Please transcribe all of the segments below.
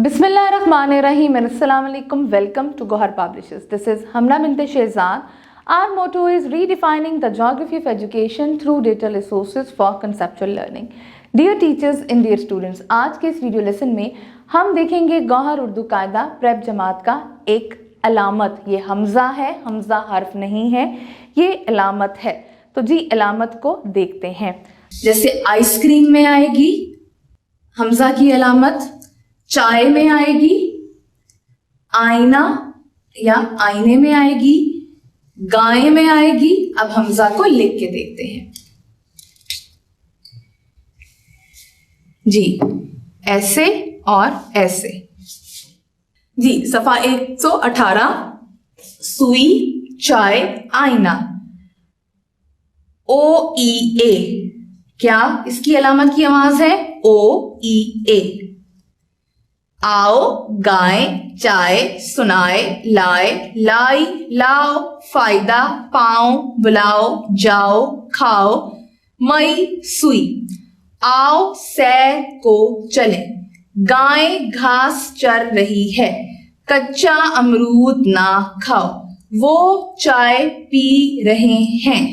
Bismillahirrahmanirrahim and Assalamu alaikum. Welcome to Gohar Publishers. This is Hamna Binte Shehzad. Our motto is redefining the geography of education through data resources for conceptual learning. Dear teachers and dear students, आज के इस video lesson में हम देखेंगे गौहर उर्दू कायदा prep जमात का एक अलामत। ये हमजा है, हमजा हर्फ नहीं है, ये अलामत है। तो जी अलामत को देखते हैं। जैसे आइसक्रीम में आएगी हमजा की अलामत, चाय में आएगी, आईना या आईने में आएगी, गाय में आएगी। अब हमजा को लिख के देखते हैं जी, ऐसे और ऐसे। जी सफा 118 सुई, चाय, आईना। ओ ई ए, क्या इसकी अलामत की आवाज है? ओ ई ए। आओ, गाय, चाय, सुनाए, लाए, लाई, लाओ, फायदा, पाओ, बुलाओ, जाओ, खाओ, मई, सुई। आओ सैर को चले, गाय घास चर रही है, कच्चा अमरूद ना खाओ, वो चाय पी रहे हैं,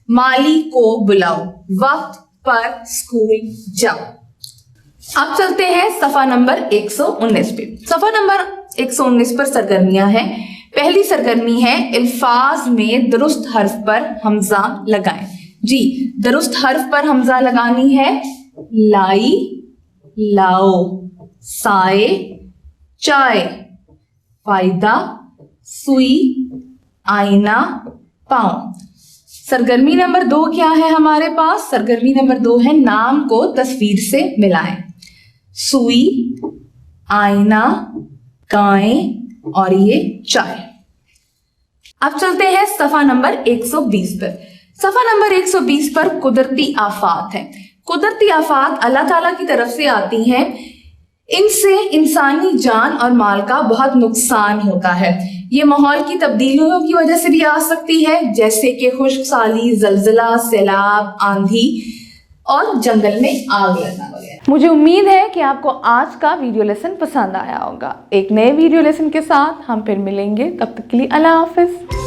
माली को बुलाओ, वक्त पर स्कूल जाओ। अब चलते हैं सफा नंबर 119 पे। सफा नंबर 119 पर सरगर्मियां हैं। पहली सरगर्मी है अल्फाज में दुरुस्त हर्फ पर हमजा लगाएं। जी दुरुस्त हर्फ पर हमजा लगानी है। लाई, लाओ, साए, चाय, फायदा, सुई, आईना, पाँव। सरगर्मी नंबर 2 क्या है हमारे पास? सरगर्मी नंबर 2 है नाम को तस्वीर से मिलाएं। सुई, आईना, गाय और ये चाय। अब चलते हैं सफा नंबर 120 पर। सफा नंबर 120 पर कुदरती आफात है। कुदरती आफात अल्लाह ताला की तरफ से आती हैं। इनसे इंसानी जान और माल का बहुत नुकसान होता है। ये माहौल की तब्दीलियों की वजह से भी आ सकती है, जैसे कि खुश्क साली, जलजला, सैलाब, आंधी और जंगल में आग लगना वगैरह। मुझे उम्मीद है कि आपको आज का वीडियो लेसन पसंद आया होगा। एक नए वीडियो लेसन के साथ हम फिर मिलेंगे, तब तक के लिए अल्लाह हाफिज।